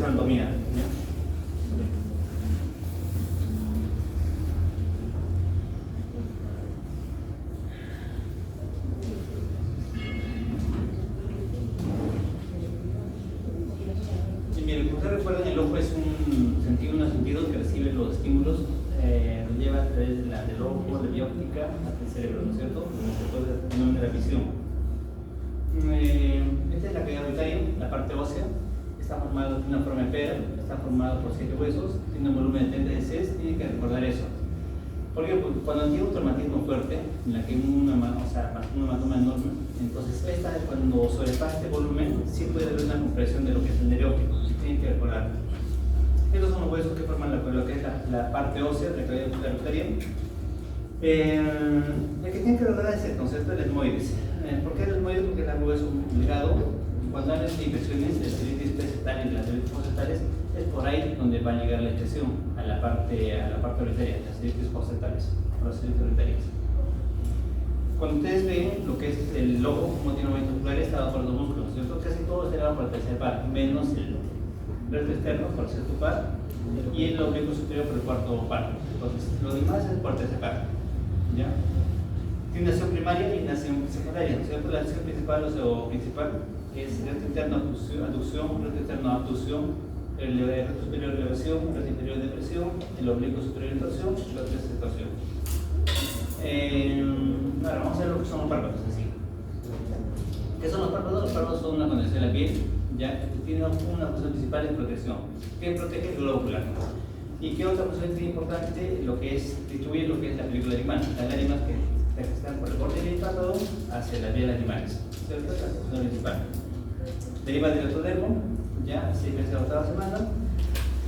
anatomía. Y miren, como ustedes recuerdan, el ojo es unos sentidos que recibe los estímulos, los lleva a través del ojo, de la vía óptica, hasta el cerebro, ¿no es cierto? Donde se puede denominar la visión. Esta es la cavidad auditoria, la parte ósea. Está formado de una forma de pera, está formado por 7 huesos, tiene un volumen de 30 cc, tienen que recordar eso. Porque cuando tiene un traumatismo fuerte, en la que hay un hematoma enorme, entonces cuando sobrepasa este volumen, sí puede haber una compresión de lo que es el nervio óptico, tienen que recordar. Estos son los huesos que forman lo que es la parte ósea de la cavidad auditoria. El que tienen que recordar es el concepto del etmoides. ¿Por qué el etmoides? Porque es un hueso delgado. Cuando hablan de infecciones de celulitis presetales y las celulitis postcetales, es por ahí donde va a llegar la infección, a la parte urinaria, las celulitis postcetales, o las celulitis urinarias. Cuando ustedes ven lo que es el ojo, como tiene movimientos oculares, está bajo los músculos, ¿cierto? Casi todo está dado por el tercer par, menos el recto externo por el sexto par y el oblicuo superior por el cuarto par. Entonces, lo demás es por el tercer par, ¿ya? Tiene acción primaria y acción secundaria, ¿cierto? La acción principal o principal es recto interno aducción, recto externo abducción, el recto superior elevación, recto inferior depresión, el oblicuo superior intorsión y la otra es extorsión. Ahora vamos a ver lo que son los párpados así. ¿Qué son los párpados? Los párpados son una condición de la piel, ya que tiene una función principal de protección, que protege el globo ocular. ¿Y qué otra función es importante? Lo que es distribuir lo que es la película lagrimal, las lágrimas que están por el borde del párpado hacia las vías lagrimales, ¿cierto? La función principal. Deriva del ectodermo, ya 6 veces a la octava semana,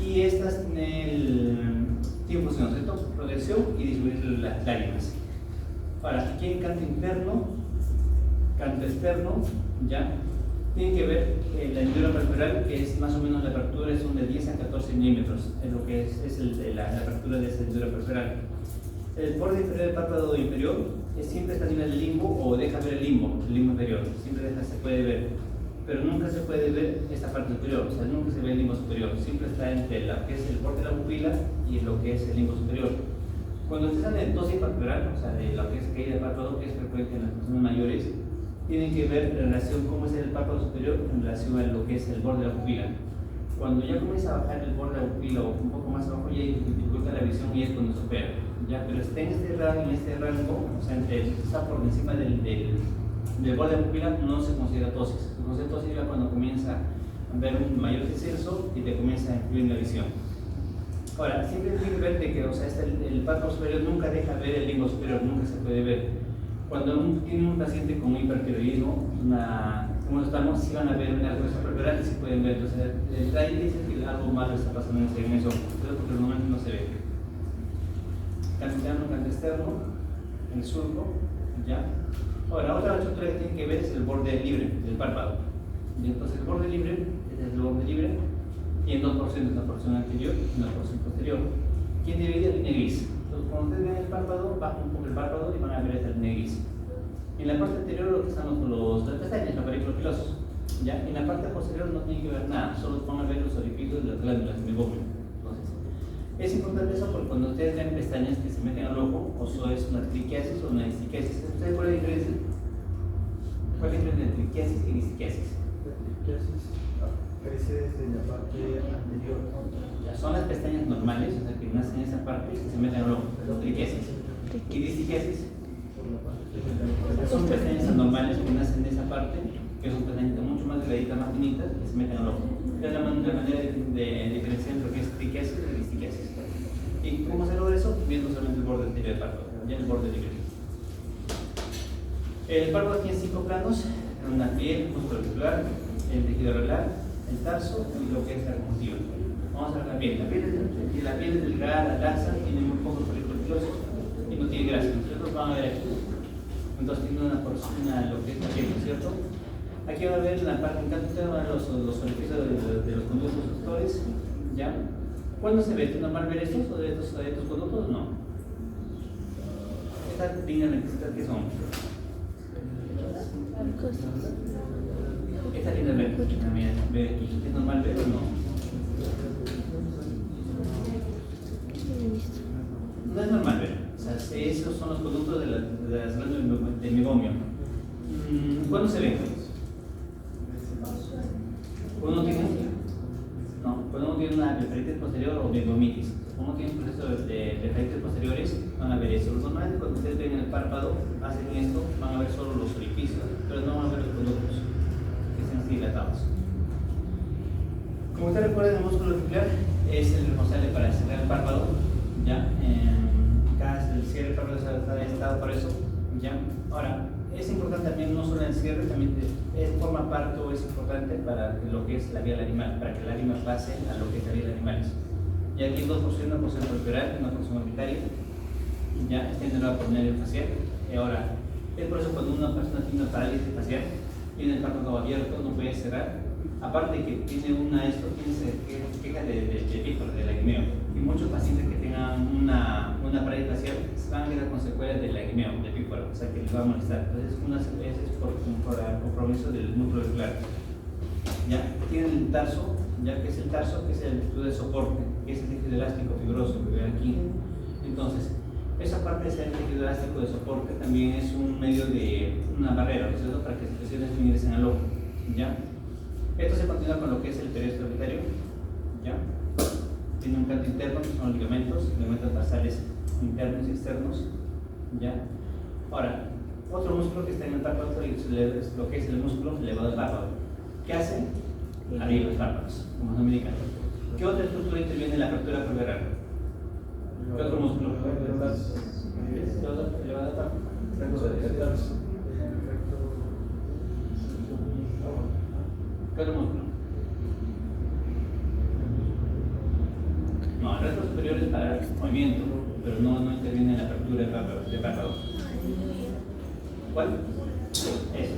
y estas tienen función, ¿cierto? Protección y distribuir las lágrimas. Ahora, aquí hay canto interno, canto externo, ya. Tienen que ver la hendidura perforal, que es más o menos la apertura, son de 10 a 14 milímetros, es lo que es la apertura de esa hendidura perforal. El borde inferior del párpado inferior siempre está a nivel del limbo o deja ver el limbo inferior, siempre se puede ver, pero nunca se puede ver esta parte superior, o sea, nunca se ve el limbo superior, siempre está entre lo que es el borde de la pupila y lo que es el limbo superior. Cuando ustedes están en ptosis palpebral, o sea, de lo que es caída del párpado, que es frecuente en las personas mayores, tienen que ver en relación cómo es el párpado superior en relación a lo que es el borde de la pupila. Cuando ya comienza a bajar el borde de la pupila o un poco más abajo, ya dificulta la visión y es cuando se opera. Ya, pero está en este rango, o sea, está por encima del borde de la pupila, no se considera ptosis. Se considera ptosis ya cuando comienza a ver un mayor descenso y te comienza a influir en la visión. Ahora, siempre tiene que ver de que, o sea, el párpado superior nunca deja ver el limbo superior, nunca se puede ver. Cuando tiene un paciente con hipertiroidismo, como estamos, sí van a ver una cosa perforal y sí pueden ver. Entonces, ahí dice que algo malo está pasando en ese segmento, porque normalmente no se ve. Canto interno, canto externo, el surco, ¿ya? Ahora, otra estructura que tiene que ver es el borde libre del párpado. Y entonces, el borde libre, este es el borde libre, tiene dos porciones, una porción anterior y una porción posterior. ¿Quién divide? La línea gris. Entonces, cuando ustedes ven el párpado, bajan un poco el párpado y van a ver esta línea gris. En la parte anterior lo que están las pestañas, los parículos pilosos. ¿Ya? En la parte posterior no tienen que ver nada, solo van a ver los orificios de las glándulas del gomio. Entonces, es importante eso porque cuando ustedes ven pestañas que se meten al ojo, o eso es una triquiasis o una distiquiasis. ¿Ustedes cuál es la diferencia? ¿Cuál es la diferencia entre triquiasis y distiquiasis? La triquiasis crece desde la parte anterior. Ya, son las pestañas normales, o sea, que nacen en esa parte y que se meten al ojo, triquiasis. ¿Y distiquiasis? Son pestañas anormales que nacen de esa parte, que son pestañas mucho más delgaditas, más finitas, que se meten al ojo. Es la manera de diferenciar entre lo que es triquiasis y distiquiasis. ¿Y cómo se logra eso? Viendo solamente el borde anterior del párpado, ya el borde libre. El párpado tiene 5 planos, una piel, músculo articular, el tejido areolar, el tarso y lo que es la conjuntiva. Vamos a ver la piel. La piel es delgada, laxa, tiene muy pocos folículos pilosos y no tiene grasa. Nosotros vamos a ver aquí. Entonces tiene una porción, lo que es la piel, ¿no es cierto? Aquí va a ver la parte interna, van a ver los orificios de los conductos suctores, ¿ya? ¿Cuándo se ve? ¿Es normal ver estos o de estos conductos? No. Estas líneas rectas, ¿qué son? Estas líneas rectas, también ver aquí. ¿Es normal ver o no? No es normal, ¿verdad? O sea, esos son los productos de las glándulas del meiomio. ¿Cuándo se ven? Cuando uno tiene una blefaritis posterior o meibomitis. Uno tiene un proceso de blefaritis posteriores, van a ver eso. Normalmente cuando ustedes ven el párpado, hacen esto, van a ver solo los orificios, pero no van a ver los conductos que están así dilatados. Como ustedes recuerdan, el músculo auricular es el responsable para cerrar el párpado, ¿ya? Cada el cierre del párpado está estado para eso, ¿ya? Ahora, es importante también no solo el cierre, también forma parte o es importante para lo que es la vía lagrimal, para que la lágrima pase a lo que es la vía lagrimalis. Ya aquí hay dos porciones, una porción auricular y una porción orbitaria, ya está generada por nervio facial. Ahora, es por eso cuando una persona tiene una parálisis facial, tiene el párpado abierto, no puede cerrar. Aparte de que tiene quejas de pícoro, de lagrimeo. Y muchos pacientes que tengan una parálisis facial van a quedar con secuelas de lagrimeo, de pícoro, o sea que les va a molestar. Entonces, es por compromiso del músculo auricular. Ya tienen el tarso, ya que es el tarso, que es el tejido de soporte, que es el tejido elástico fibroso que ven aquí. Entonces, esa parte de ese tejido elástico de soporte también es un medio de una barrera, ¿no es cierto?, para que las secreciones no ingresen al ojo. ¿Ya? Esto se continúa con lo que es el peroeste orbitario, ¿ya? Tiene un canto interno, que son ligamentos tarsales internos y externos, ¿ya? Ahora, otro músculo que está en el párpado es lo que es el músculo elevado del párpado. ¿Qué hace? Arriba los párpados, como se indica. ¿Qué otra estructura interviene en la apertura preveral? ¿Qué otro músculo? Elevado del párpado. ¿Qué otro músculo? No, el resto superior es para el movimiento, pero no interviene en la apertura de párpado. ¿Cuál? Eso.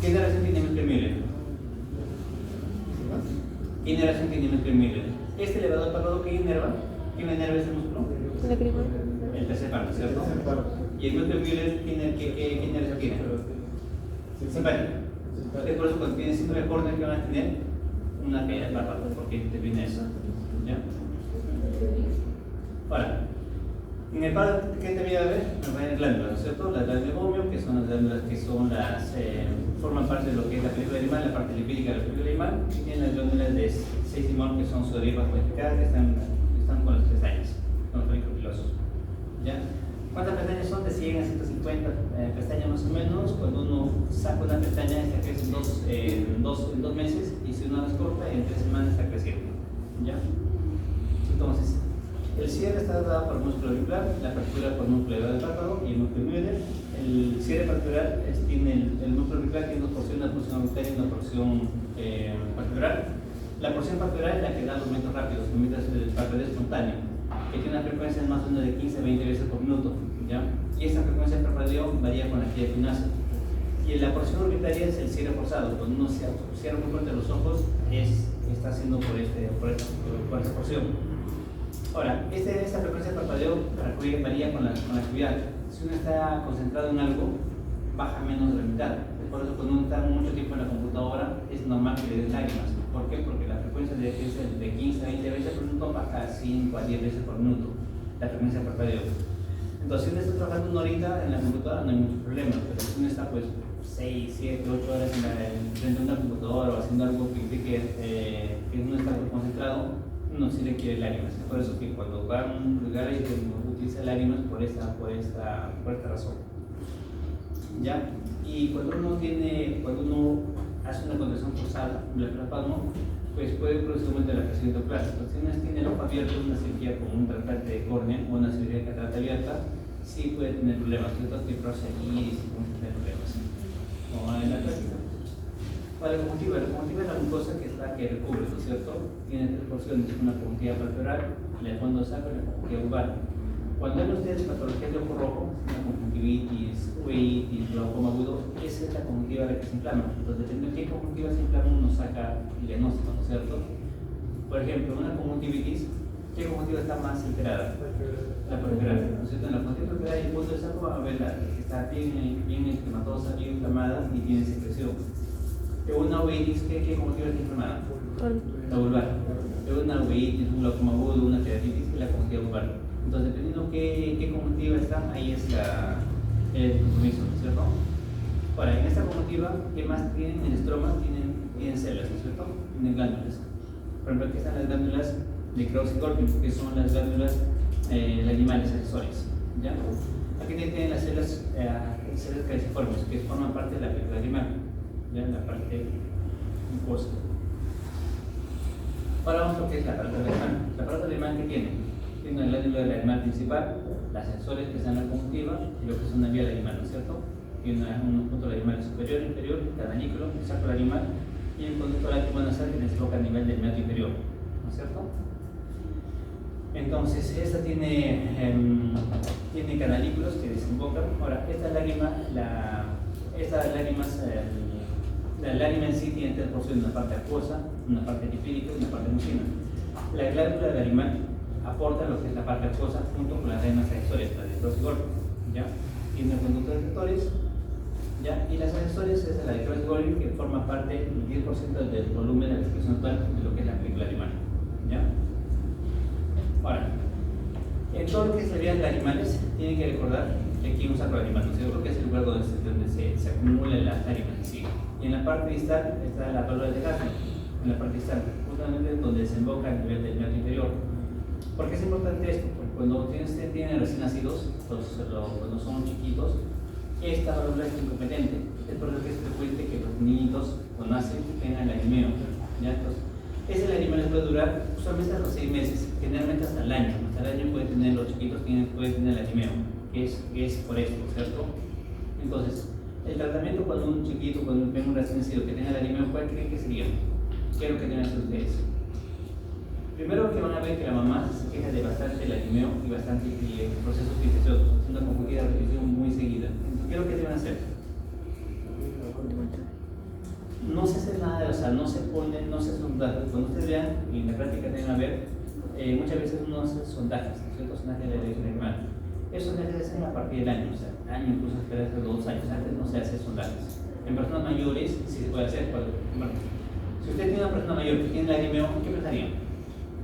¿Qué generación tiene Miller? ¿Qué generación tiene Miller? Este elevado del párpado, ¿qué inerva? ¿Qué inerva ese músculo? El tercer párpado, ¿cierto? ¿Y el Miller qué generación tiene? Simpático. Por eso cuando tienen síndrome de Horner, que van a tener una caída de párpado, porque interviene eso. ¿Ya? Ahora, en el párpado, ¿qué debería haber? Nos va a ir glándulas, ¿no es cierto? Las glándulas de meiomio, que son las glándulas que son forman parte de lo que es la película animal, la parte lipídica de la película animal, y tienen las glándulas de 6 simón, que son sudoríparas modificadas, que están con las pestañas, con los folículos pilosos. ¿Ya? ¿Cuántas pestañas son? De 100 a 150 pestañas más o menos. Cuando uno saca una pestaña, esta crece en 2 meses, y si uno las corta, en 3 semanas está creciendo. ¿Ya? Entonces, el cierre está dado por el músculo auricular, la apertura por el músculo elevado del párpado y el músculo Müller. El cierre particular tiene el músculo auricular, tiene dos porciones, una porción auricularia y una porción particular. La porción particular es la que da movimientos rápidos, movimientos del parpadeo espontáneo, que tiene una frecuencia más o menos de 15 a 20 veces por minuto, ¿ya? Y esta frecuencia de parpadeo varía con la actividad gimnasia. Y la porción orbitaria es el cierre forzado. Cuando uno cierra muy fuerte los ojos, está haciendo por esta porción. Ahora, esta frecuencia de parpadeo varía con la actividad. Si uno está concentrado en algo, baja menos de la mitad. Por eso, cuando uno está mucho tiempo en la computadora, es normal que le den lágrimas. ¿Por qué? Porque la frecuencia es de 15 a 20 veces por minuto, baja a 5 a 10 veces por minuto la frecuencia de parpadeo. Entonces, si uno está trabajando una horita en la computadora, no hay mucho problema. Pero si uno está 6, 7, 8 horas frente a una computadora o haciendo algo que uno está concentrado, no se requiere lágrimas. Por eso que cuando va a un lugar y utiliza lágrimas por esta razón. ¿Ya? Y cuando uno hace una contracción forzada, un blefarospasmo, pues puede producir aumento de la presión intraocular. Entonces, si uno tiene el ojo abierto, una cirugía como un trasplante de córnea o una cirugía de catarata abierta, sí puede tener problemas, ciertos tipos de iris y puede tener problemas. Como en la clásica. Para la conjuntiva es la mucosa que recubre, ¿no es cierto? Tiene 3 porciones, una conjuntiva palpebral, la de fondo saco y la conjuntiva vulvar. Cuando ven ustedes patologías de ojo rojo, una conjuntivitis, uveitis, glaucoma agudo, esa es la conjuntiva la que se inflama. Entonces, dependiendo de qué conjuntiva se inflama, uno saca el diagnóstico, ¿no es cierto? Por ejemplo, una conjuntivitis, ¿qué conjuntiva está más alterada? La palpebral, ¿no es cierto? En la conjuntiva palpebral y el punto del saco van a ver la que está bien esquematosa, bien inflamada y tiene secreción. Una uveitis, ¿qué conjuntiva está inflamada? La vulvar. luego una uveitis, un glaucoma agudo, una keratitis y la conjuntiva vulvar. Entonces, dependiendo qué conjuntiva está, ahí es el compromiso, ¿no es cierto? Ahora, en esta conjuntiva, ¿qué más tienen? En estromas tienen células, ¿no es cierto? Tienen glándulas. Por ejemplo, aquí están las glándulas de Krauss y Golgi, que son las glándulas lagrimales accesorias, ¿ya? Aquí tienen las células caliciformes, que forman parte de la película lagrimal, ¿ya? La parte mucosa. Ahora vamos a lo que es la aparato lagrimal. La aparato lagrimal, ¿qué tiene? Tiene una glándula lagrimal principal, las accesorias que están en la conjuntiva y lo que es una vía lagrimal, ¿no es cierto? Tiene un punto lagrimal superior, inferior, cananículo, el saco lagrimal y el conducto lágrimo nasal que desemboca a nivel del meato inferior, ¿no es cierto? Entonces, esta tiene canalículos que desembocan. Ahora, la lágrima en sí tiene tres porciones: una parte acuosa, una parte epidírica y una parte mucina. La glándula lagrimal aporta lo que es la parte acuosa junto con las venas accesorias, la de Krauss y Golgi, ¿ya? Tiene el conducto de receptores, ¿ya? Y las accesorias es la de Krauss y Golgi, que forma parte del 10% del volumen de la expresión total de lo que es la película lagrimal, ¿ya? Ahora, en todo lo que es las vías lagrimales, tienen que recordar que aquí hay un sacro lagrimal, ¿no? Yo creo que es el lugar donde se acumulan las lágrimas en sí. Y en la parte distal está la válvula de Gasner, en la parte distal, justamente donde desemboca a nivel del meato inferior. ¿Por qué es importante esto? Porque cuando tienen recién nacidos, cuando son chiquitos, esta válvula es incompetente. Es por eso que es frecuente que los niñitos, cuando nacen, tengan lagrimeo, ¿ya? Entonces, ese lagrimeo les puede durar usualmente hasta los 6 meses, generalmente hasta el año. Hasta el año pueden tener, los chiquitos pueden tener lagrimeo, que es por esto, ¿cierto? Entonces, el tratamiento cuando un chiquito, cuando ven un recién nacido que tenga lagrimeo, ¿cuál creen que sería? ¿Qué es lo que tienen que hacer ustedes? Primero que van a ver que la mamá se queja de bastante lagrimeo y bastante procesos infecciosos, es una conjuntiva de repetición muy seguida. Entonces, ¿qué es lo que deben hacer? No se hace nada, o sea, no se sondaje. Cuando ustedes vean, y en la práctica deben a ver, muchas veces uno hace sondajes, ¿cierto? Sondajes de la elección lagrimal. Esos sondajes se hacen a partir del año, o sea, el año incluso espera hasta 2 años, antes no se hace sondajes. En personas mayores sí se puede hacer, bueno, si usted tiene una persona mayor que tiene lagrimeo, ¿qué pensaría?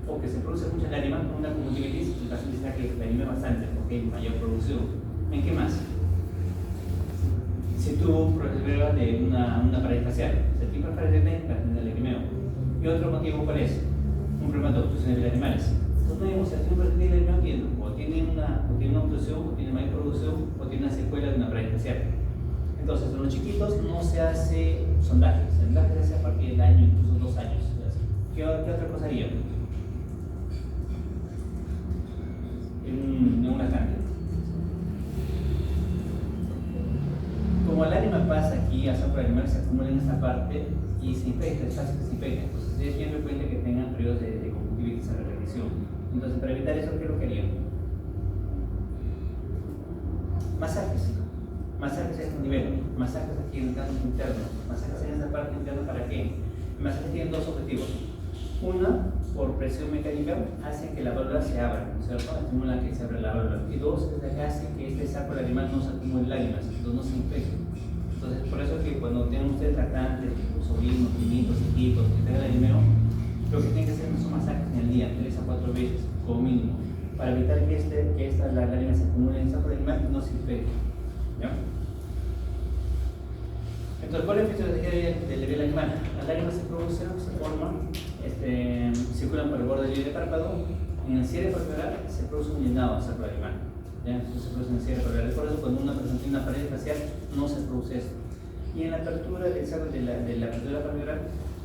O que se produce mucha lágrima con una conjuntivitis, el paciente dice que lagrimea bastante porque hay mayor producción. ¿En qué más? Si tuvo un problema de una pared facial, el tipo de pared para tener lagrimeo. ¿Y otro motivo cuál es? Un problema de obstrucciones lagrimales. Entonces, no digamos, si tiene un paciente de lagrimeo, o tiene una obstrucción, o tiene mayor producción, o tiene una secuela de una pared facial. Entonces, en los chiquitos no se hace sondaje, el sondaje se hace a partir del año, incluso 2 años. ¿Qué otra cosa haría? En una cándida. Como la lágrima pasa aquí a sacro lagrimal, se acumula en esta parte y se infecta, el espacio que se infecta. Entonces es bien frecuente que tengan periodos de conjuntivitis a repetición. Entonces, para evitar eso, ¿qué es lo que harían? Masajes a este nivel, masajes aquí en el canto interno, masajes en esta parte interna. ¿Para qué? El masaje tiene 2 objetivos. Una, por presión mecánica, hace que la válvula se abra, ¿no es cierto? Estimula que se abra la válvula. Y 2, es la que hace que este saco lagrimal no se acumule lágrimas, entonces no se infecte. Entonces, por eso es que cuando tienen ustedes tratantes, sobrinos, primitos, hijitos, que tengan lagrimeo, lo que tienen que hacer son masajes en el día, 3 a 4 veces, como mínimo, para evitar que las lágrimas se acumulen en el saco lagrimal y no se infecte. ¿Ya? Entonces, ¿cuál es la fisiología del nivel lagrimal? Las lágrimas se producen, se forman, circulan por el borde del párpado. En el cierre palpebral se produce un llenado del saco lagrimal. Entonces se produce en el cierre palpebral. Por eso, cuando una persona tiene una pared facial, no se produce esto. Y en la apertura del saco de la apertura palpebral,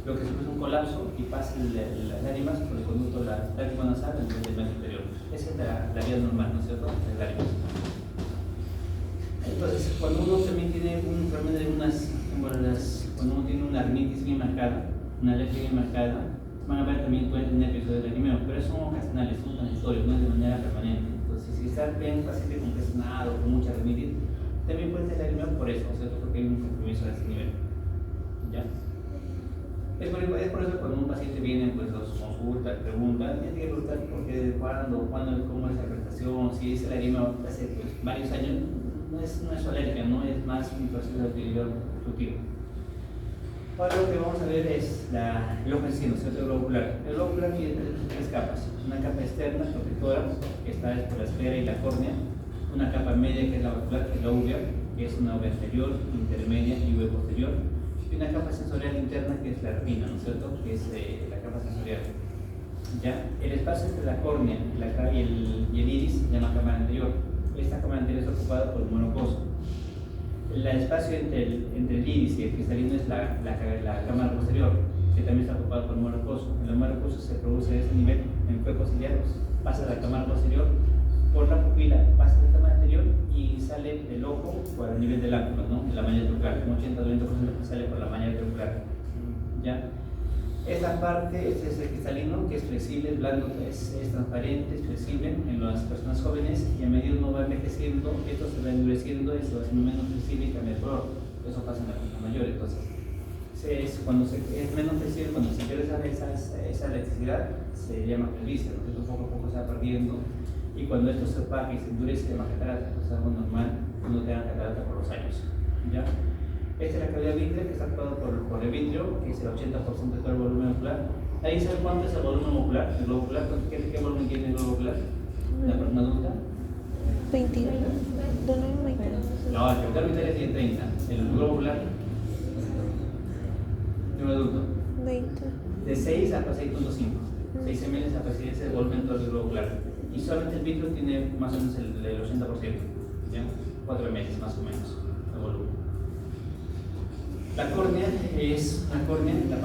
lo que se produce es un colapso y pasa las lágrimas por el conducto lágrima nasal a nivel del medio inferior. Esa es la vía normal, ¿no es cierto? De lágrimas. Entonces, cuando uno también tiene un problema de cuando uno tiene una rinitis bien marcada, una alergia bien marcada, van a ver también pueden tener episodios de lagrimeo, pero son ocasionales, son transitorios, no es de manera permanente. Entonces, si está bien un paciente congestionado, con mucha rinitis, también puede tener lagrimeo por eso, ¿cierto? Porque hay un compromiso a ese nivel. ¿Ya? Es por eso que cuando un paciente viene, pues los consulta, pregunta, tiene que preguntar por qué, cuándo, cómo es la prestación, si ese lagrimeo hace pues, varios años. No es su alergia, no es más un proceso de deterioro fructífero. Ahora lo que vamos a ver es el ojo en sí, ¿no es cierto? El globo ocular. El globo ocular tiene tres capas. Una capa externa, protectora, que está por la esclera y la córnea. Una capa media, que es la vascular, que es la uvea, que es una uvea anterior, intermedia y uvea posterior. Y una capa sensorial interna, que es la retina, ¿no es cierto? Que es la capa sensorial. ¿Ya? El espacio entre la córnea y el iris se llama cámara anterior. Esta cámara anterior está ocupada por el monocoso. El espacio entre el iris y el cristalino es la cámara posterior, que también está ocupado por el monocoso. El monocoso se produce a ese nivel en cuerpos ciliares, pasa de la cámara posterior por la pupila, pasa de la cámara anterior y sale del ojo por el nivel del ángulo, ¿no? En la malla ocular, un 80-90% sale por la malla ocular. ¿Ya? Esta parte este es el cristalino, que es flexible, es blando, es transparente, es flexible en las personas jóvenes, y a medida que uno va envejeciendo, esto se va endureciendo y se va haciendo menos flexible y cambia de color. Eso pasa en la persona mayor. Entonces, cuando es menos flexible, cuando se pierde esa electricidad, se llama presbicia, ¿no? Entonces, poco a poco se va perdiendo, y cuando esto se opaca y se endurece, se llama catarata. Entonces, es algo normal cuando tenga catarata por los años. ¿Ya? Esta es la cavidad vitrea, que está ocupado por el vitrio, que es el 80% de todo el volumen ocular. ¿Ahí sabe cuánto es el volumen ocular? El globo ocular, ¿qué volumen tiene el globo ocular? ¿La persona adulta? 20. No, el capital vitral tiene 30. El globo ocular de un adulto. 20. De 6 a 6.5. 6 ml es el volumen total del globo ocular. Y solamente el vitrio tiene más o menos el 80%. ¿Ya? 4 ml más o menos el volumen. La córnea es una córnea, la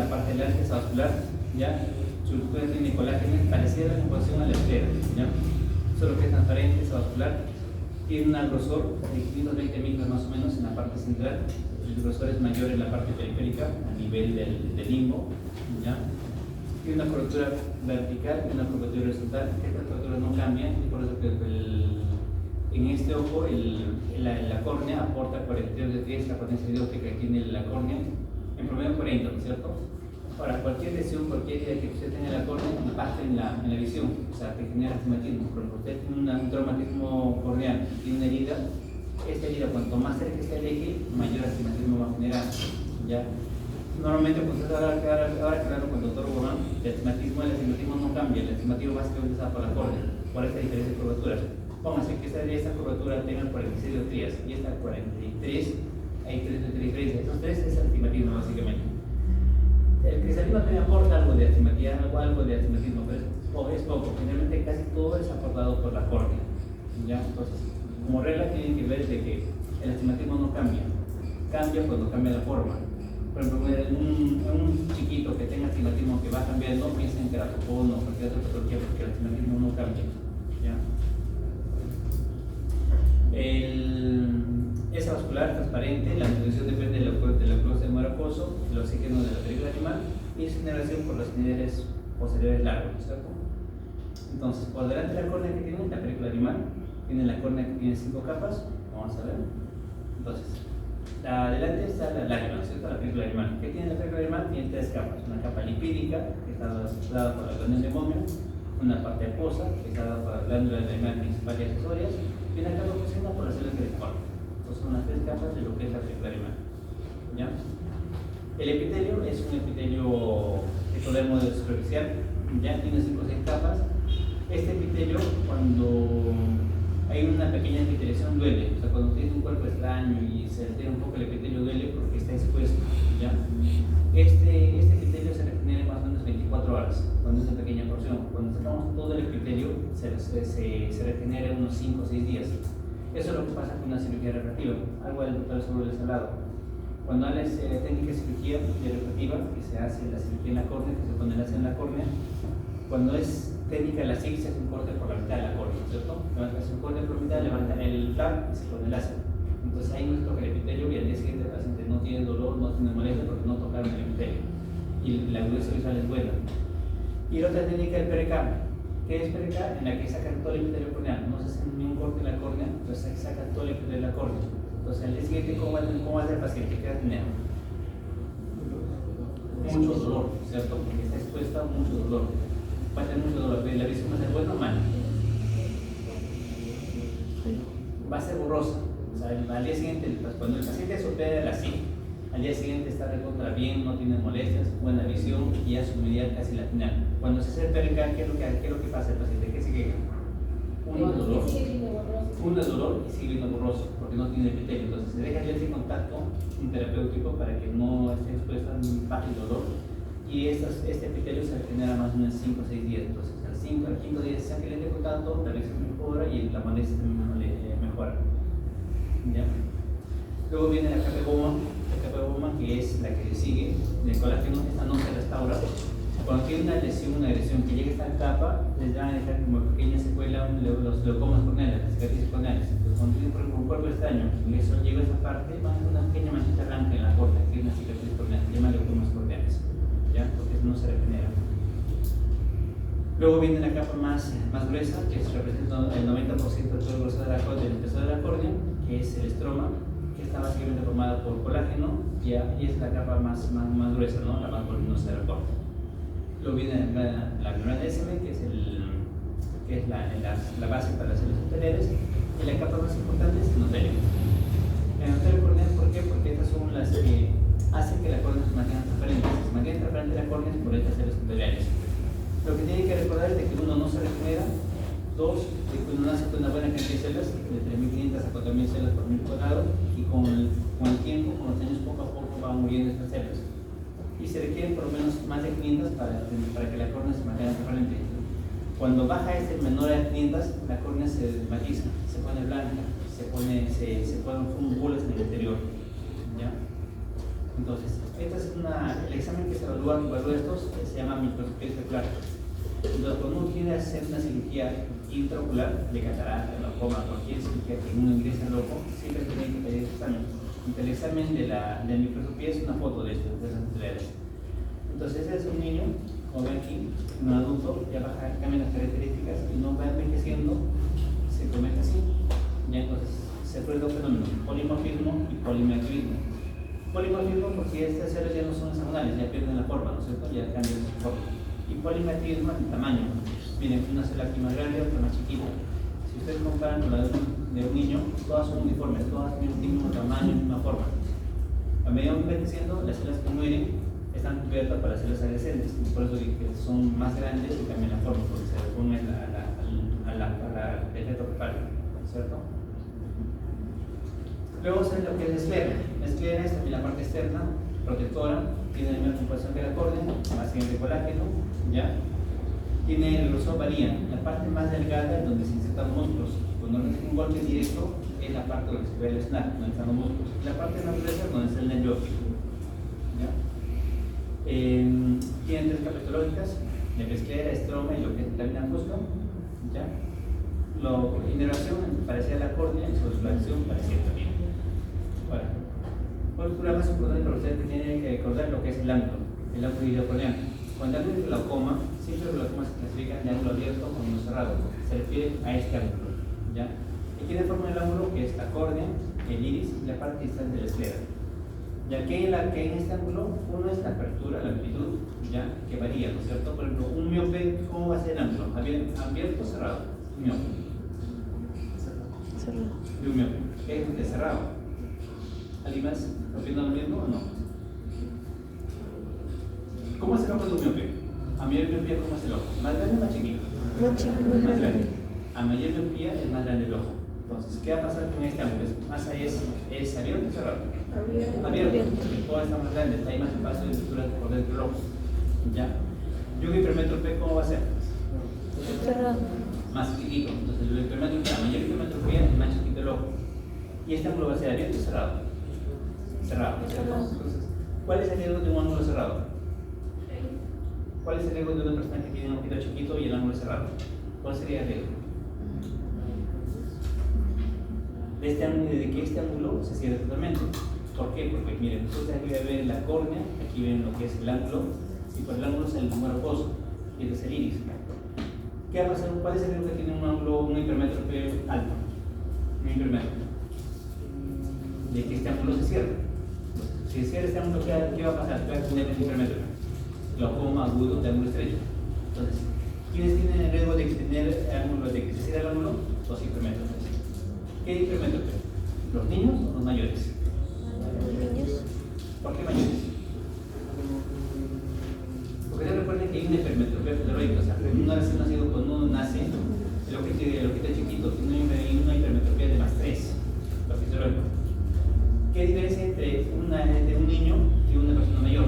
parte delante es vascular, ¿ya? Su estructura tiene colágeno, parecida a la composición a la esclera, ¿ya? Solo que es transparente, es vascular, tiene un grosor de 520 micros más o menos en la parte central. El grosor es mayor en la parte periférica, a nivel del limbo, ¿ya? Tiene una curvatura vertical y una curvatura horizontal. Estas curvaturas no cambian, y por eso que en este ojo la córnea aporta 42 de 10 la potencia dióptrica que tiene la córnea, en promedio 40, ¿no es cierto? Ahora, cualquier lesión, cualquier herida que usted tenga en la córnea impacta en la visión, o sea, que genera astigmatismo. Por ejemplo, usted tiene un traumatismo corneal, tiene una herida, esta herida, cuanto más cerca esté el eje, mayor astigmatismo va a generar, ¿ya? Normalmente, pues ahora claro, con el doctor Gordon, el astigmatismo no cambia, el astigmatismo básicamente está por la córnea, por esta diferencia de curvaturas. Póngase que esta curvatura tenga 46 dioptrías y esta 43, hay 3 diferencias. Estos 3 es astigmatismo básicamente. El cristalino también aporta algo de astigmatismo, pero es poco. Generalmente casi todo es aportado por la córnea. ¿Ya? Entonces, como regla tienen que ver de que el astigmatismo no cambia cuando cambia la forma. Por ejemplo, un chiquito que tenga astigmatismo que va cambiando, piensa en queratocono o cualquier otra patología, porque el astigmatismo no cambia. ¿Ya? Es vascular, transparente, la nutrición depende del glucosa del monocoso, el oxígeno de la película animal, y su generación por los niveles posteriores largos, ¿cierto? Entonces, por delante de la córnea que tiene la película animal, tiene la córnea que tiene 5 capas, vamos a ver. Entonces, adelante está la lágrima, ¿cierto? La película animal. ¿Qué tiene la película animal? Tiene 3 capas: una capa lipídica, que está dada por la glándula de momio, una parte acuosa, que está dada por la glándula de animal principal y accesorias, y una capa fusionada por las células del cuerpo. Entonces son las 3 capas de lo que es la película animal. ¿Ya? El epitelio es un epitelio ectodermo superficial, ya tiene 5 o 6 capas. Este epitelio, cuando hay una pequeña epiteliación, duele. O sea, cuando tiene un cuerpo extraño y se altera un poco el epitelio, duele porque está expuesto. ¿Ya? Este epitelio se regenera más o menos 24 horas, cuando es una pequeña porción. Cuando sacamos todo el epitelio, se regenera en unos 5 o 6 días. Eso es lo que pasa con una cirugía refractiva, algo del doctor seguro les ha hablado. Cuando hay técnica de cirugía refractiva, que se hace la cirugía en la córnea, que se pone el láser en la córnea, cuando es técnica de la CIG, se hace un corte por la mitad de la córnea, ¿cierto? Cuando hace un corte por la mitad, levantan el TAP y se pone el láser. Entonces ahí no se toca el epitelio, y al día siguiente el paciente no tiene dolor, no tiene molestia porque no tocaron el epitelio. Y la agudeza visual es buena. Y la otra técnica es el PRK. ¿Qué es PRK? En la que sacan todo el epitelio corneal. No se hace ni un corte en la córnea, entonces ahí sacan todo el epitelio de la córnea. Entonces al día siguiente, ¿cómo va a ser el paciente? ¿Qué va a tener? Mucho dolor, ¿cierto? Porque está expuesta a mucho dolor. Va a tener mucho dolor. ¿La visión va a ser buena o mala? Va a ser borrosa. O sea, al día siguiente, cuando el paciente se opera de la CIG, al día siguiente está recontra bien, no tiene molestias, buena visión y ya su medida casi la final. Cuando se hace el PRK, ¿qué es lo que pasa al paciente? ¿Qué se queja? Uno es dolor y sigue viendo borroso porque no tiene epitelio. Entonces se deja el lente en contacto un terapéutico para que no esté expuesto a un bajo dolor y este epitelio se regenera más o menos 5 o 6 días. Entonces al quinto día se saca el lente en contacto, la visión mejora y la molestia también mejora. ¿Ya? Luego viene la capa de goma, que es la que le sigue del colágeno. Esta no se restaura. Cuando tiene una lesión, una agresión que llegue a esta capa, les van a dejar como pequeña secuela los leucomas corneales, las cicatrices corneales. Entonces, cuando tienen por ejemplo un cuerpo extraño y eso llega a esa parte, van a tener una pequeña manchita blanca en la corta, que es una cicatriz corneal, se llama leucomas corneales, ¿ya? Porque eso no se regenera. Luego viene la capa más gruesa, que representa el 90% de todo el grosor del espesor de la córnea, que es el estroma, que está básicamente formada por colágeno y es la capa más gruesa, ¿no? La más voluminosa de la córnea. Luego viene la membrana de SM, que es la base para las células epiteliales, y la capa más importante es el endotelio. El endotelio corneal, ¿por qué? Porque estas son las que hacen que la córnea se mantenga transparente. Si se mantiene transparente la córnea es por estas células epiteliales. Lo que tiene que recordar es de que uno no se regenera, dos, de que uno nace con una buena cantidad de células, de 3.500 a 4.000 células por mil cuadrado, y con el tiempo, con los años, poco a poco van muriendo estas células. Y se requieren por lo menos más de 500 para que la córnea se mantenga transparente. Cuando baja menor a 500, la córnea se desmatiza, se pone blanca, se ponen fúmulas en el interior. ¿Ya? Entonces, el examen que se evalúa estos se llama microscopía especular. Entonces, cuando uno quiere hacer una cirugía intraocular de catarata, glaucoma, cualquier cirugía que uno ingrese al ojo, siempre tiene que pedir este examen. El examen de la microscopía es una foto de esas epiteliales. Entonces, ese es un niño, como ven aquí, un adulto, ya cambian las características y no va envejeciendo, se convierte así. Ya, entonces, se produce dos fenómenos: polimorfismo y polimorfismo. Polimorfismo porque estas células ya no son hexagonales, ya pierden la forma, ¿no es cierto? Ya cambian su forma. Y polimetrismo el tamaño. Miren, una célula aquí más grande, otra más chiquita. Si ustedes comparan con la de un niño, todas son uniformes, todas tienen el mismo tamaño, misma forma. A medida que van envejeciendo, las células que mueren están cubiertas por las células adolescentes, y por eso que son más grandes y cambian la forma, porque se oponen al efecto prepárico, ¿cierto? Luego se ve lo que es la esclera. La esclera es también la parte externa, protectora, tiene la misma composición que la córnea, básicamente colágeno, ¿ya? Tiene el grosor varía. La parte más delgada es donde se insertan músculos. Cuando recibe un golpe directo es la parte donde se ve el snap, donde están los músculos. La parte más gruesa es donde está el nervio óptico. Tiene tres capas histológicas: la esclera, estroma y lo que es la vena fusca. ¿Ya? La inervación parecía la córnea y su acción parecía también. Bueno, la más importante para ustedes que tienen que recordar lo que es el ángulo ideocorneal. Cuando hablan de glaucoma, siempre el glaucoma se clasifica de ángulo abierto o ángulo cerrado. Se refiere a este ángulo. ¿Ya? Y tiene forma el ángulo que es la córnea, el iris y la parte distante de la esclera. Ya que en este ángulo, uno es la apertura, la amplitud, ¿ya? Que varía, ¿no es cierto? Por ejemplo, un miope, ¿cómo va a ser el ángulo? ¿Abierto o cerrado? Un miope. Cerrado. De un miope. ¿Qué es de cerrado? ¿Alguien más opina lo mismo o no? ¿Cómo es el ojo de un miope? A mayor miopía, ¿cómo es el ojo? ¿Más grande o más chiquito? Más grande. A mayor miopía es más grande el ojo. Entonces, ¿qué va a pasar con este ángulo? ¿Es abierto o cerrado? Abierto. Porque todo está más grande, hay más espacio de estructura por dentro del ojo. ¿Ya? Y un hipermetropía, ¿cómo va a ser? Cerrado. Más chiquito. Entonces, el hipermetropía, a mayor hipermetropía es más chiquito el ojo. ¿Y este ángulo va a ser abierto o cerrado? Cerrado. Entonces, ¿cuál es el riesgo de un ángulo cerrado? ¿Cuál es el riesgo de una persona que tiene un ojito chiquito y el ángulo cerrado? ¿Cuál sería el riesgo? De que este ángulo se cierre totalmente. ¿Por qué? Porque miren, ustedes aquí ven la córnea, aquí ven lo que es el ángulo, y por el ángulo es el número rocoso, y este es el iris. ¿Qué va a pasar? ¿Cuál es el riesgo que tiene un ángulo, un hipermétrope alto? Un hipermétrope. De que este ángulo se cierre. Si se cierra este ángulo, ¿qué va a pasar? ¿Qué va a tener el hipermétrope? Glaucoma agudo de ángulo estrecho. Entonces, ¿quiénes tienen el riesgo de tener ángulo, de que se cierre el ángulo? Los hipermétropes. ¿Qué hipermétrope? ¿Los niños o los mayores? Niños. ¿Por qué mayores? Porque se recuerden que hay una hipermetropía fisiológica, o sea, uno recién nacido, cuando uno nace, el ojito es chiquito, tiene una hipermetropía de más 3, lo fisiológico. ¿Qué diferencia entre un niño y una persona mayor?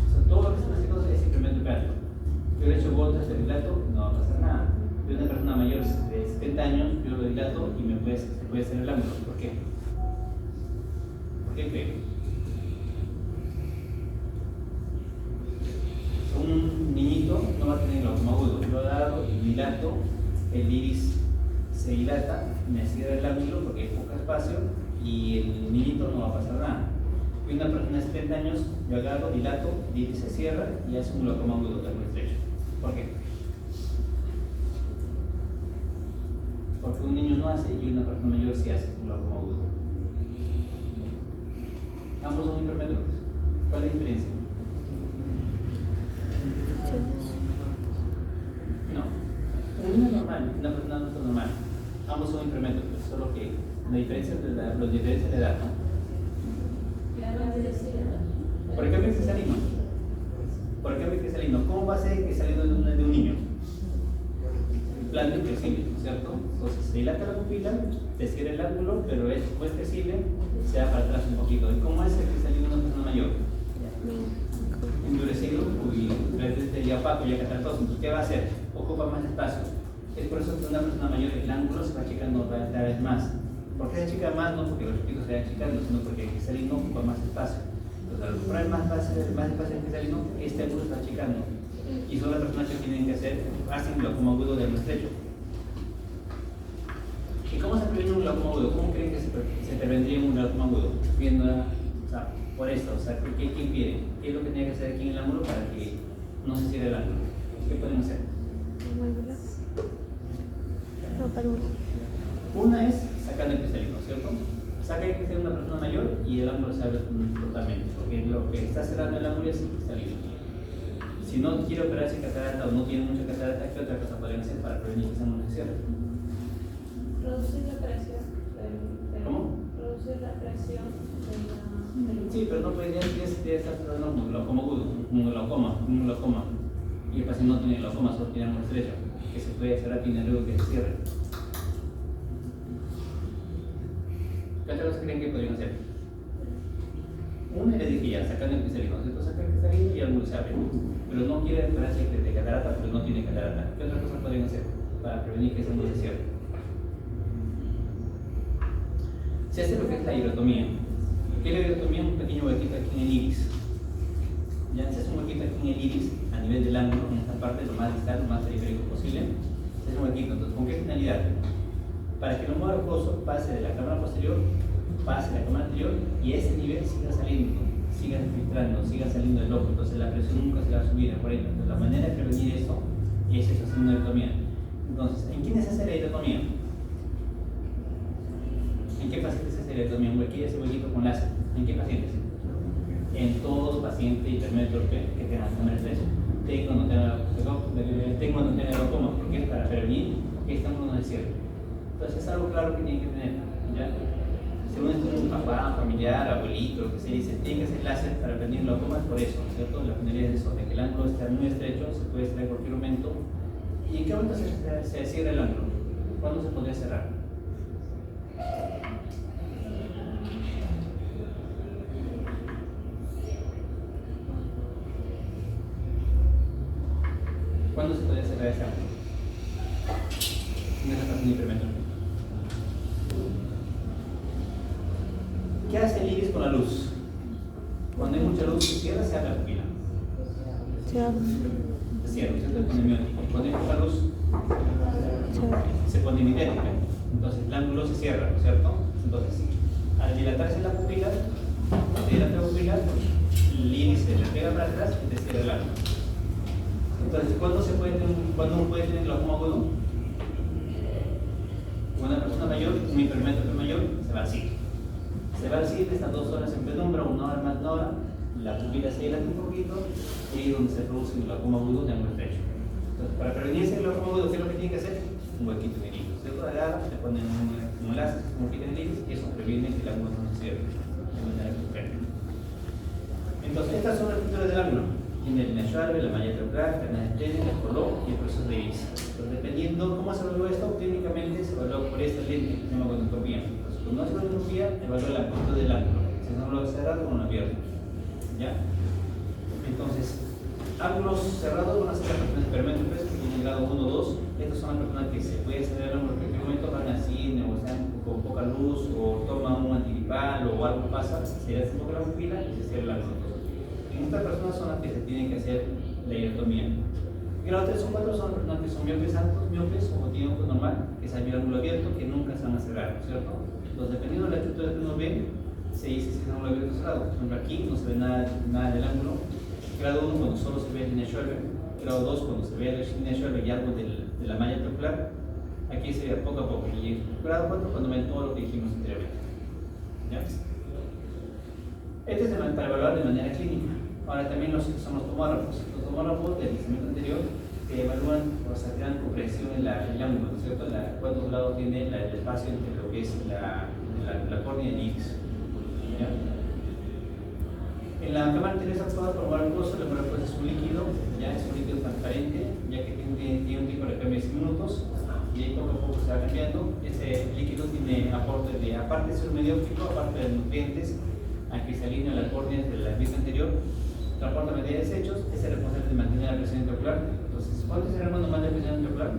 O sea, todo lo que está haciendo es hipermetropía. Yo le echo gotas de dilato, no va a pasar nada. De una persona mayor de 70 años, yo lo dilato y se puede hacer el ángulo. ¿Por qué? ¿Por qué creen? Un niñito no va a tener glaucoma agudo. Yo agarro y dilato, el iris se dilata, me cierra el ángulo porque hay poco espacio y el niñito no va a pasar nada. Y una persona de 70 años, yo agarro, dilato, el iris se cierra y hace un glaucoma agudo de ángulo estrecho. ¿Por qué? Porque un niño no hace y una persona mayor sí hace un glaucoma agudo. Ambos son hipermetropes. ¿Cuál es la diferencia? No. Un niño normal, una persona no normal. Ambos son hipermetropes, solo que la diferencia de la edad, ¿no? ¿Por qué es cristalino? ¿Por qué es cristalino? ¿Cómo va a ser cristalino de un niño? Plano y flexible, ¿cierto? Entonces se dilata la pupila, se cierra el ángulo, pero es flexible, se da para atrás un poquito. ¿Y cómo es el cristalino de una persona mayor? Endurecido y ya opaco, ya cataratoso. Entonces, ¿qué va a hacer? Ocupa más espacio. Es por eso que una persona mayor el ángulo se va achicando cada vez más. ¿Por qué se achica más? No porque los chiquitos se vayan achicando, sino porque el cristalino ocupa más espacio. Entonces, al ocupar más espacio el cristalino, este ángulo está achicando. Y son las personas que tienen que hacen glaucoma agudo de ángulo estrecho. ¿Y cómo se previene un glaucoma agudo? ¿Cómo creen que se prevendría un glaucoma agudo? Viendo, o sea, por esto, o sea, ¿qué quiere? ¿Qué es lo que tiene que hacer aquí en el ángulo para que no se cierre el ángulo? ¿Qué podemos hacer? Una es sacando el cristalino, ¿cierto? Saca el cristalino de una persona mayor y el ángulo se abre totalmente, porque lo que está cerrando el ángulo es el cristalino. Si no quiere operarse catarata o no tiene mucha catarata, ¿qué otra cosa podrían hacer para prevenir que ese ángulo se cierre? Reducir la presión. ¿Cómo? Reducir la presión Sí, pero no podría estar tratando un glaucoma agudo, un glaucoma. Y el paciente no tiene glaucoma, solo tiene ángulo estrecho, que se puede cerrar, tiene riesgo que se cierre. ¿Qué otra cosa creen que podrían hacer? Una le dije ya, sacando el cristalino, ¿cierto? Saca el cristalino y el ángulo se abre. Pero no quiere operarse de catarata porque no tiene catarata. ¿Qué otra cosa podrían hacer para prevenir que ese ángulo se cierre? Se hace lo que es la iridotomía. ¿Qué es la iridotomía? Un pequeño huequito aquí en el iris. Ya se hace un huequito aquí en el iris a nivel del ángulo, en esta parte lo más distal, lo más periférico posible. Se hace un huequito. Entonces, ¿con qué finalidad? Para que el humor acuoso pase de la cámara posterior, pase a la cámara anterior y ese nivel siga saliendo, siga filtrando, siga saliendo del ojo. Entonces la presión nunca se va a subir por ahí. Entonces la manera de prevenir eso es haciendo una iridotomía. Entonces, ¿en quiénes se hace la iridotomía? ¿En qué pacientes se hace la iridotomía? Un huequito, ese huequito con láser. ¿En qué pacientes? En todos los pacientes hipermétropes que tengan cámara estrecha. Tengo no tener glaucoma, porque es para prevenir que este ángulo no se cierre. Entonces es algo claro que tienen que tener, ¿ya? Según un papá, familiar, abuelito, lo que se dice, tiene que hacer láser para prevenir glaucoma, por eso, ¿cierto? La finalidad es eso, de que el ángulo esté muy estrecho, se puede cerrar en cualquier momento. ¿Y en qué momento se cierra el ángulo? ¿Cuándo se podría cerrar? ¿Cuándo se podría cerrar ese ángulo? En esa persona hipermétrope. ¿Qué hace el iris con la luz? Cuando hay mucha luz, se cierra, se abre la pupila. Se cierra, se pone miótico. Cuando hay poca luz, se pone mimética. Entonces el ángulo se cierra, ¿no es cierto? Entonces, al dilatarse la pupila, el iris se le pega para atrás y se cierra el ángulo. Entonces, ¿cuándo uno puede tener glaucoma agudo? Una persona mayor, un hipermétrope mayor, se va al ciclo. Se va al ciclo, está 2 horas en penumbra, 1 hora más 1 hora, la pupila se dilata un poquito y ahí es donde se produce el glaucoma agudo de ángulo estrecho. Entonces, para prevenir ese glaucoma agudo, ¿qué es lo que tiene que hacer? Un huequito en el iris. ¿Cierto? Agarra, le ponen un láser, un huequito en el iris y eso previene que el ángulo no se cierre. de manera concreta. Entonces, estas son las estructuras del ángulo. Tiene el línea Schwarber, la malla triangular, canal de Steiner, el color y el proceso de Iris. Entonces, dependiendo cómo se evalúa esto, técnicamente se evalúa por esta lente que se llama gonotropía. Entonces, cuando hace gonotropía, evalúa la amplitud del ángulo. Si es un ángulo cerrado o un abierto. ¿Ya? Entonces, ángulos cerrados van a ser las personas hipermétricas que tienen grado 1 o 2. Estas son las personas que se puede hacer el ángulo, porque en cualquier momento van al cine o están con poca luz o toman un antigripal o algo pasa, se les hace un poco la pupila y se cierra la luz. Estas personas son las que se tienen que hacer la iridotomía. Grado 3 o 4 son las personas que son miopes altos, miopes o tienen ojo normal, que es el ángulo abierto, que nunca se van a cerrar, ¿cierto? Entonces, dependiendo de la estructura que uno ve, se dice si es ángulo abierto o cerrado. Por ejemplo, aquí no se ve nada del ángulo. Grado 1 cuando solo se ve el línea Schwarber. Grado 2 cuando se ve la línea Schwarber y algo de la malla triangular. Aquí se ve poco a poco. Y grado 4 cuando ven todo lo que dijimos anteriormente. ¿Ya? Este es para evaluar de manera clínica. Ahora también son los tomógrafos. Los tomógrafos del instrumento anterior que evalúan o sea, crean compresión en el ángulo, ¿no es cierto? Cuántos lados tiene el espacio entre lo que es la córnea y el iris. ¿Ya? En la cámara anterior está actuada por monoposo. El monoposo es un líquido, ya es un líquido transparente, ya que tiene un tiempo de cambio de 10 minutos y ahí poco a poco se va cambiando. Este líquido tiene aporte de, aparte de ser un medio óptico, aparte de nutrientes, al cristalino, a la córnea de la vista anterior, transporta media de desechos, es el responsable de mantener la presión intraocular. Entonces, ¿cuánto es el hermano más de presión intraocular?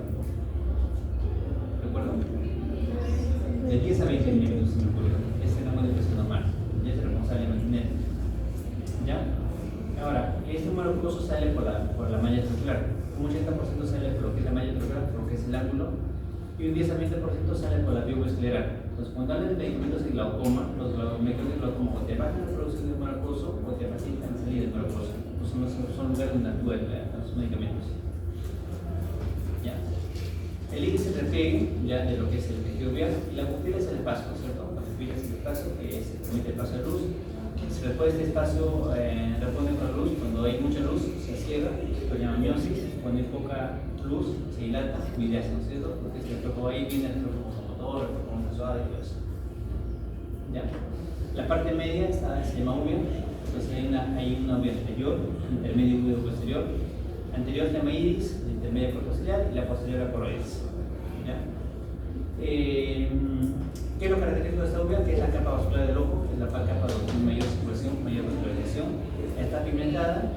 ¿Recuerdo? De 10 a 20 milímetros de mercurio. Es el hermano de presión normal. Ya es el responsable de mantener. ¿Ya? Ahora, este número glucoso sale por la malla triangular. Un 80% sale por lo que es la malla triangular, por lo que es el ángulo, y un 10 a 20% sale por la vía escleral. Entonces, cuando hablan de medicamentos de glaucoma, los medicamentos de glaucoma o te bajan la producción del número glucoso o te facilitan la salida del número glucoso. Pues son lugares donde actúan los medicamentos. ¿Ya? El índice de repliegue, ya de lo que es el tejido vial, y la pupila es el espacio, ¿cierto? La pupila es el espacio que se permite el paso de luz. Después este espacio responde con la luz. Cuando hay mucha luz se cierra, se llama miosis. Cuando hay poca luz se dilata, miliación, ¿cierto? Porque este cuerpo ahí viene el cuerpo motor, el cuerpo suave y todo eso. ¿Ya? La parte media se llama úvea. Entonces hay una úvea anterior, intermedia y úvea posterior. Anterior se llama iris, la intermedia cuerpo ciliar y la posterior la coroides. ¿Ya? ¿Qué es lo característico de esta úvea? Que es la capa vascular del ojo, que es la capa donde tiene mayor circulación, mayor vascularización. Está pigmentada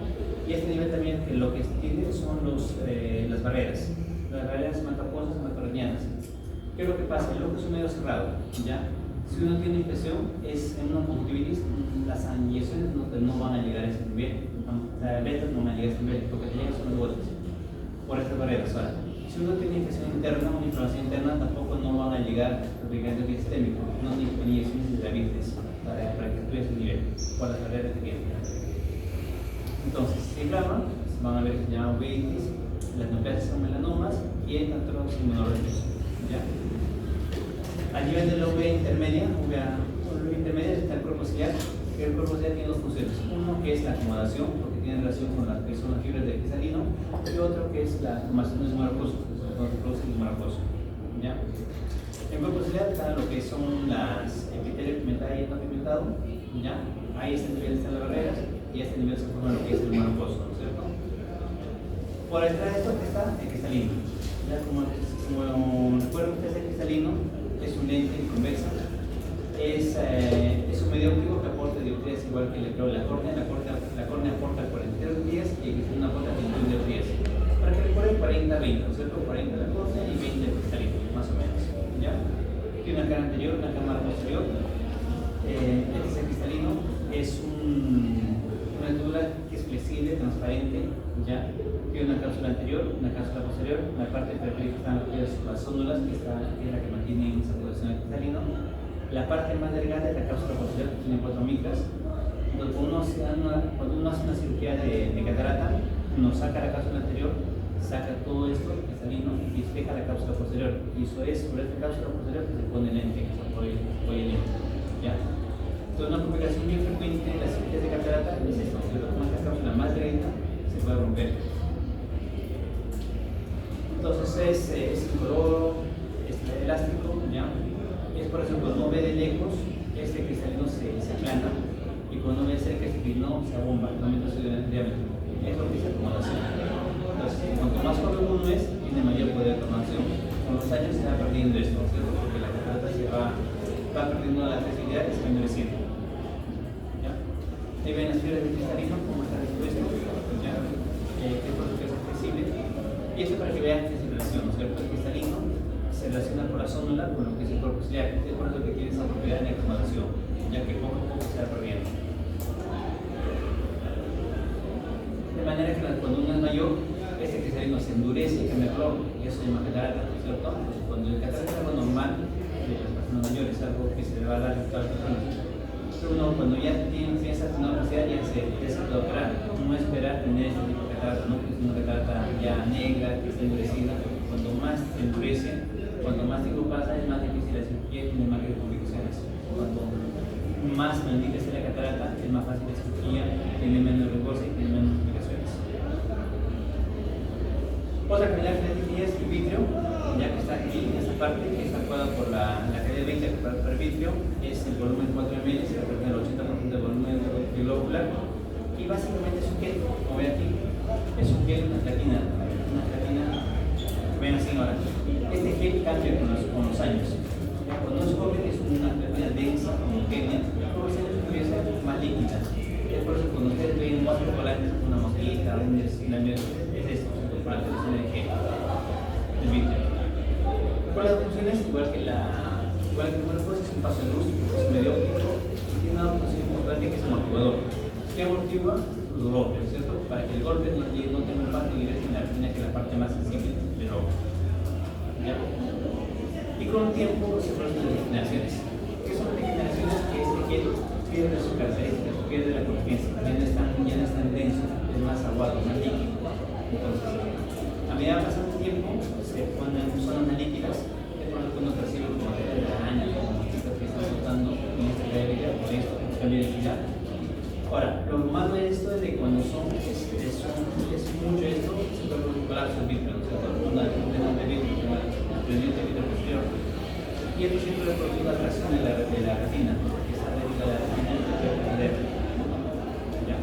y a este nivel también lo que tiene son las barreras. Las barreras hematoacuosas, hematorrenianas. ¿Qué es lo que pasa? El ojo es un medio cerrado, ¿ya? Si uno tiene infección, es en una conjuntivitis, las inyecciones no van a llegar a ese nivel. Las vetas no van a llegar a ese nivel, porque te llegan son los botes por estas barreras. Ahora, si uno tiene infección interna, una inflamación interna, tampoco no van a llegar a medicamento sistémico, no ni inyecciones intravítricas para que estudie ese nivel, por las barreras que tienen. Entonces, si se inflaman, van a ver que se llama uveitis, las neoplasias son melanomas y hay tantos inmunoglóbulos. ¿Ya? A nivel de la uvea intermedia, está el cuerpo ciliar, que el cuerpo ciliar tiene dos funciones. Uno que es la acomodación, porque tiene relación con las que son las fibras del cristalino, y otro que es la formación del numerocloso, donde se produce el numerocloso. ¿Ya? En el cuerpo ciliar está lo que son las epitelio pigmentado y no pigmentado. ¿Ya? Ahí a este nivel están las barreras y a este nivel se forma lo que es el numerocloso, ¿no es cierto? Por detrás de esto está el cristalino. ¿Ya? Como recuerden ustedes, el cristalino es un lente convexa, es un medio óptico que aporta dioptrías igual que la córnea. La córnea aporta 43 días y el cristalino aporta 21 dioptrías. Para que recuerden 40-20, ¿no es cierto? 40 la córnea y 20 el cristalino, más o menos. ¿Ya? Tiene una cara anterior, una cámara posterior. Este es el cristalino, es una estructura que es flexible, transparente. ¿Ya? Tiene una cápsula anterior, una cápsula posterior. En la parte periférica están las zónulas, que es la que mantiene esa posición del cristalino. La parte más delgada es la cápsula posterior, que tiene 4 micras. Entonces, cuando uno hace una cirugía de catarata, uno saca la cápsula anterior, saca todo esto, el cristalino, y deja la cápsula posterior. Y eso es sobre esta cápsula posterior que se pone el lente, que se apoya el lente. ¿Ya? Entonces, una complicación bien frecuente en las cirugías de catarata es esto: que como esta cápsula más delgada se puede romper. Entonces es incoloro, es elástico, ¿ya? Es por eso que cuando uno ve de lejos este cristalino se aplana y cuando uno ve ese cristalino se abomba, no aumenta su diámetro. Es lo que es acomodación. Entonces, cuanto más joven uno es, tiene mayor poder de acomodación. Con los años se va perdiendo esto, ¿cierto? Porque la catarata se va perdiendo la flexibilidad y se va endureciendo. ¿Ya? Ahí ven las fibras de cristalino, cómo está dispuesto, ¿ya? Que es por lo que es flexible. Y esto para que vean que se relaciona, ¿no es cierto? El cristalino se relaciona por la zónula con lo que es el cuerpo ciliar. Es por eso que tiene esa propiedad de acomodación, ya que poco a poco se va perdiendo. De manera que cuando uno es mayor, este cristalino se endurece y cambia color, y eso se llama catarata, ¿no es cierto? Cuando el catarata es algo normal de las personas mayores, algo que se le va a dar a todas las personas. Pero uno, cuando ya tiene esa tecnología, ya se puede operar. No esperar tener este tipo de catarata, ¿no? Que es una catarata ya negra, que está endurecida. Cuanto más se endurece, cuanto más tiempo pasa, es más difícil la cirugía y tiene mayores complicaciones. Cuanto más maldita sea la catarata, es más fácil la cirugía, tiene menos riesgos y tiene menos complicaciones. Otra cavidad genética es el vitrio, ya que está aquí, en esta parte, que está actuada por la cavidad de 20 por el vitrio, es el volumen 4 ml, se representa el 80% del volumen globular, y básicamente es un gel, como ven aquí, es un gel, una gelatina, ven así ahora. Este gel cambia con los años. Cuando es joven es una gelatina densa, homogénea, con los años empieza a ser más líquida. Es por eso que cuando ustedes ven más chocolate, una mosquita, un destilamiento, es esto, por la alteración del gel, del vitrio. Por las funciones, igual que el cuerpo, es un paso de luz, es medio óptico, y tiene una función importante que es amortiguador. ¿Qué amortigua? Los golpes, ¿cierto? Para que el golpe no tenga un impacto directo en la retina, que es la parte más sensible del ojo. ¿Ya? Y con el tiempo se producen las degeneraciones. ¿Qué son las degeneraciones? Que este gel pierde sus características, pierde la confianza, ya no es tan denso, es más aguado, más líquido. Entonces, a medida que pasa el tiempo, se ponen zonas líquidas, es por lo que uno percibe como de araña, como mosquitas que están flotando en esta cavidad, por esto, cambio de densidad. Ahora, lo malo de esto es de cuando es mucho esto, se puede producir colapso del vitrio, ¿no es cierto? Una de vitrio, desprendimiento de vitrio posterior. Y esto siempre produce una reacción de la retina, porque esa médula de la retina es la que puede perder. ¿Ya?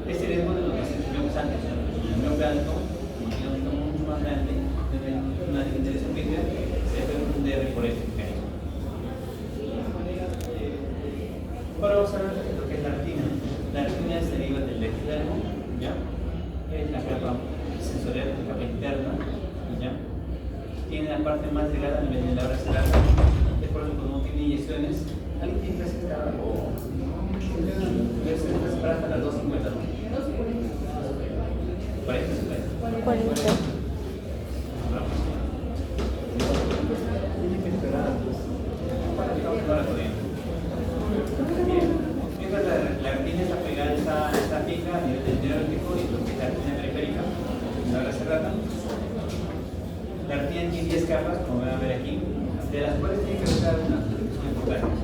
Este riesgo de lo que se vio antes, el miope alto, como tiene un tono mucho más grande, una degeneración vitrea, se puede confundir por este mecanismo. Ahora vamos a ver lo que es la retina. La retina se deriva del epidermo, ¿ya? Es la capa sensorial, la capa interna, ¿ya? Tiene la parte más delgada a nivel de la base larga. Es por eso que cuando uno tiene inyecciones, alguien tiene que hacer esta o se para hasta las 2:50, ¿no? 40, 50. 40. Tiene que esperar. Bien. Mientras la retina está pegada, está fija a nivel del nervio óptico y lo que es la retina periférica, la base larga. La retina tiene 10 capas, como van a ver aquí, de las cuales tiene que usar unas que son importantes.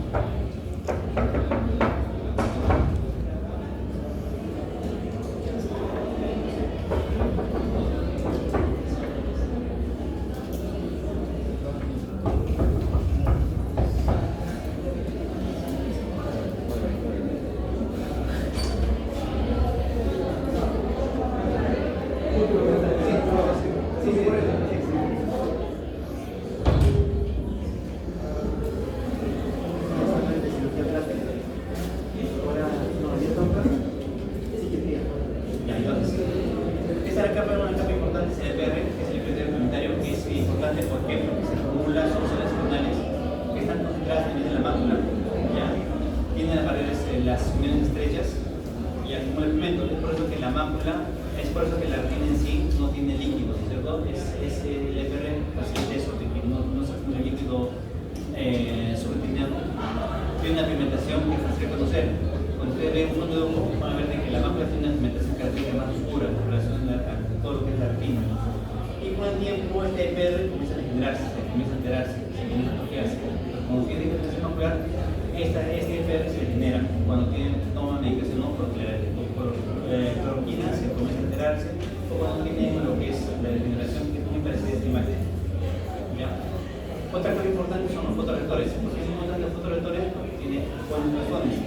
tiene conos y bastones.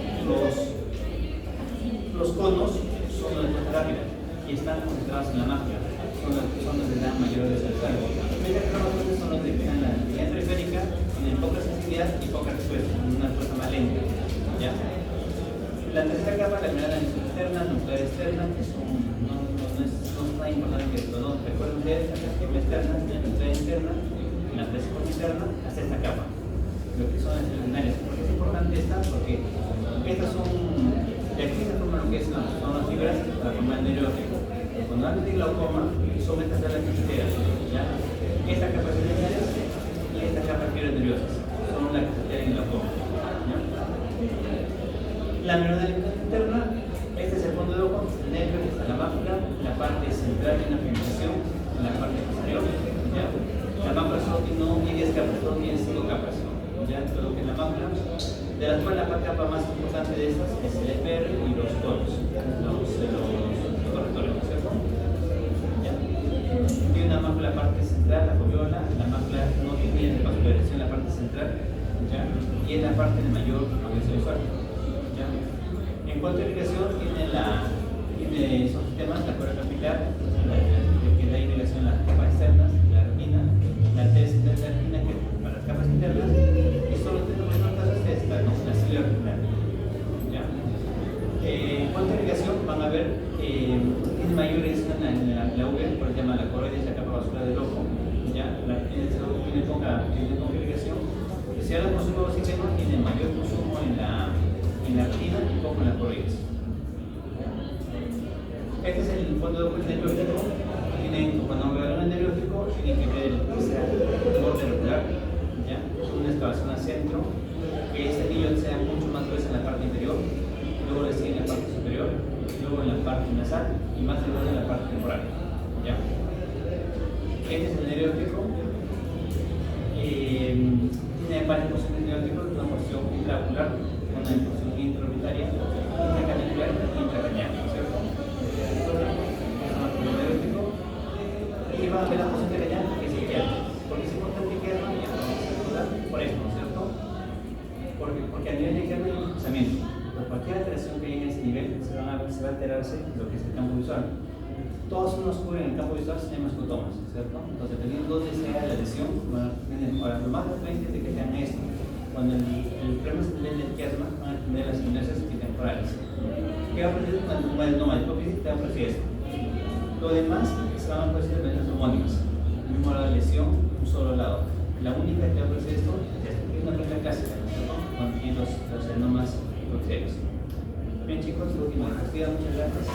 Los conos son los de fuerza rápida y están concentrados en la mácula, son los que dan mayor desarrollo. Mientras que los bastones son los que dan la línea periférica, tienen poca sensibilidad y poca respuesta, una respuesta más lenta. ¿Ya? La tercera capa, la primera analización externa, nuclear externa, que no es tan importante que esto, ¿no? Recuerden ustedes la capa externa, la nuclear interna, la presión interna, hasta esta capa, lo que son las secundarias. ¿Por qué es importante esta? Porque estas son, de aquí se forman lo que son las fibras para formar el nervio óptico. Cuando hablan de glaucoma, son estas células caseteras, ¿ya? Esta capa es secundarias y esta capa es fibras nerviosas, son las que se tienen en glaucoma. La neuronalidad interna, este es el fondo de ojo, el nervio que está en la mácula, la parte central de una pigmentación, en la parte posterior, ¿ya? La mácula solo tiene 10 capas, solo tiene 5 capas, ¿ya? Todo lo que es la mácula, de las cuales la capa más importante de estas es el EPR y los conos, los correctores, ¿no es cierto? ¿Ya? Tiene una mácula parte central, la coviola, la mácula no tiene vascularización en la parte central, ¿ya? Y en la parte de mayor progresión visual. En cuanto a irrigación, tiene esos sistemas, la cuerda capilar, que da irrigación a las capas externas, la retina, la testa de la retina, que para las capas internas, y solo tenemos en los casos esta, ¿no? La célula retinal. En cuanto a irrigación, van a ver, tiene mayor irrigación en la UV, por el tema de la coroides, la capa vascular del ojo, ¿ya? Tiene poca irrigación. Si ahora consumo de oxígeno, tiene mayor consumo en la retina y poco en la coroides. Este es el fondo de ojo del nervio óptico. Cuando evaluan el nervio óptico, tienen que ver el borde regular, ¿ya? Una excavación al centro, que ese anillo sea mucho más grueso en la parte inferior, luego le sigue en la parte superior, luego en la parte nasal y más luego en la parte temporal, ¿ya? Este es el nervio óptico. Tiene varias porciones del nervio óptico, una porción intraocular, una porción intraorbitaria, intracanacular y intracraneal, ¿cierto? Y van a ver la porción intracraneal que es izquierda. Porque es importante que haya por esto, ¿no es cierto? Porque a nivel de izquierda hay un cruzamiento. Por cualquier alteración que haya en ese nivel, se va a alterarse lo que es el campo visual. Todos nos cubren el campo visual sin mascotomas, ¿cierto? Entonces, dependiendo de dónde sea la lesión, ahora lo más frecuente es de que tengan esto. Cuando el problema es el nivel del quiasma, van a tener las inercias temporales. ¿Qué va a aparecer cuando no hay hipófisis? Te va a aparecer esto. Lo demás se van a aparecer inercias homónimas. El mismo lado de lesión, un solo lado. La única que te va a aparecer esto es una pregunta clásica, ¿no? Cuando tienen los adenomas hipoxélicos. Bien, chicos, lo último. Muchas gracias.